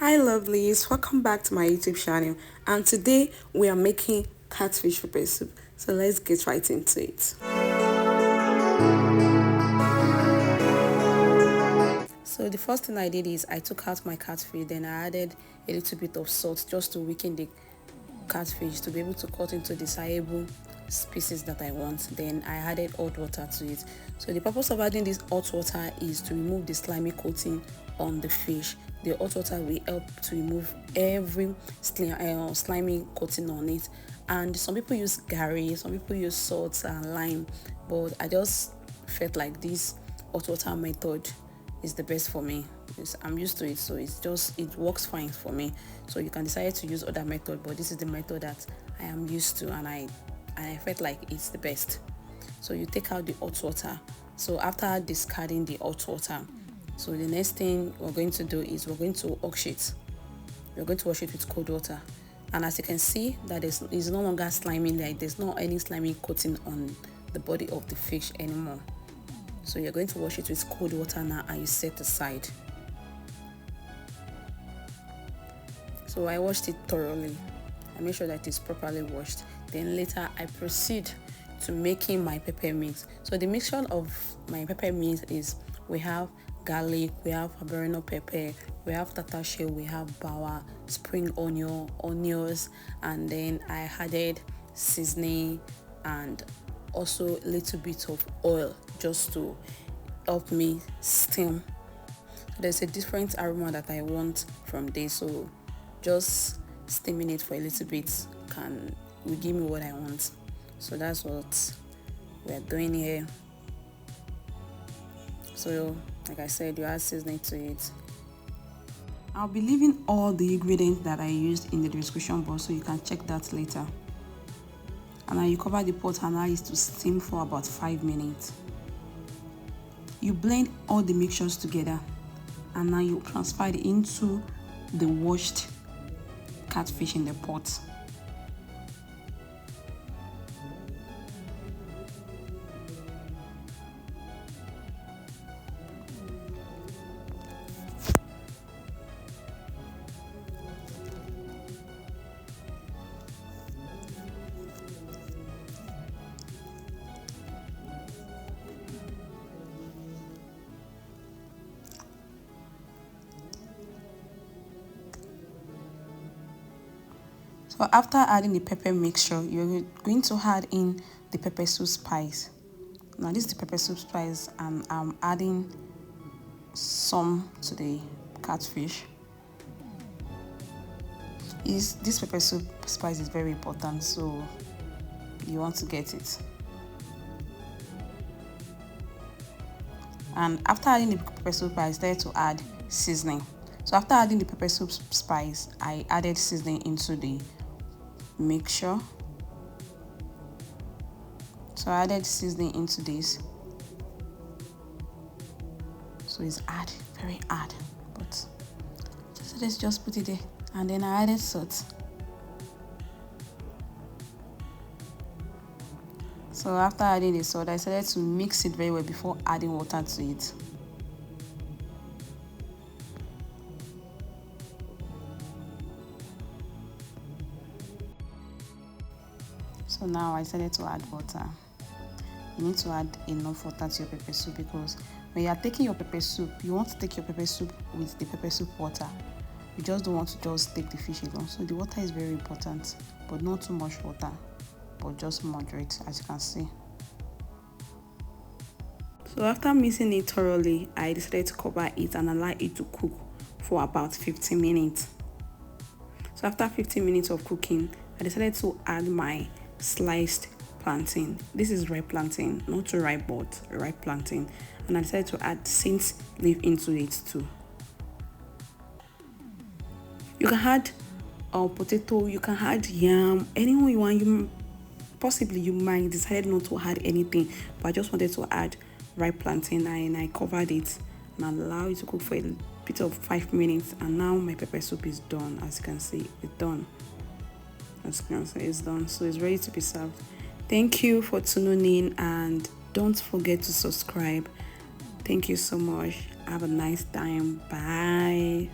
Hi lovelies, welcome back to my YouTube channel, and today we are making catfish pepper soup. So let's get right into it. So the first thing I did is I took out my catfish, then I added a little bit of salt just to weaken the catfish to be able to cut into desirable species that I want. Then I added hot water to it. So the purpose of adding this hot water is to remove the slimy coating on the fish. The hot water will help to remove every slimy coating on it. And some people use garri, some people use salt and lime, but I just felt like this hot water method is the best for me. I'm used to it, so it works fine for me. So you can decide to use other method, but this is the method that I am used to, and I felt like it's the best. So you take out the hot water. So after discarding the hot water, so the next thing we're going to do is we're going to wash it. We're going to wash it with cold water, and as you can see, that is no longer slimy. Like there's not any slimy coating on the body of the fish anymore. So you're going to wash it with cold water now, and you set aside. So I washed it thoroughly. I made sure that it's properly washed. Then later I proceed to making my pepper mix. So the mixture of my pepper mix is we have garlic, we have habanero pepper, we have tatashe, we have bawa, spring onion, onions, and then I added seasoning and also a little bit of oil just to help me steam. There's a different aroma that I want from this, so just steaming it for a little bit will give me what I want. So that's what we're doing here. So like I said, you add seasoning to it. I'll be leaving all the ingredients that I used in the description box, so you can check that later. And now you cover the pot and allow it to steam for about 5 minutes. You blend all the mixtures together, and now you transfer it into the washed catfish in the pot. So after adding the pepper mixture, you're going to add in the pepper soup spice. Now this is the pepper soup spice, and I'm adding some to the catfish. This pepper soup spice is very important, so you want to get it. And after adding the pepper soup spice, there to add seasoning. So after adding the pepper soup spice, I added seasoning into the mixture. So I added seasoning into this. So it's very hard, but let's just put it there. And then I added salt. So after adding the salt, I decided to mix it very well before adding water to it. So now I decided to add water. You need to add enough water to your pepper soup, because when you are taking your pepper soup, you want to take your pepper soup with the pepper soup water. You just don't want to just take the fish alone. So the water is very important, but not too much water, but just moderate, as you can see. So after mixing it thoroughly, I decided to cover it and allow it to cook for about 15 minutes. So after 15 minutes of cooking, I decided to add my sliced plantain. This is ripe plantain, not too ripe, but ripe plantain. And I decided to add scent leaf into it too. You can add potato, you can add yam, anyone you want. Possibly you might decide not to add anything, but I just wanted to add ripe plantain, and I covered it and allow it to cook for a bit of 5 minutes. And now my pepper soup is done. As you can see, it's done. As you can see, it's done. So it's ready to be served. Thank you for tuning in, and don't forget to subscribe. Thank you so much. Have a nice time. Bye.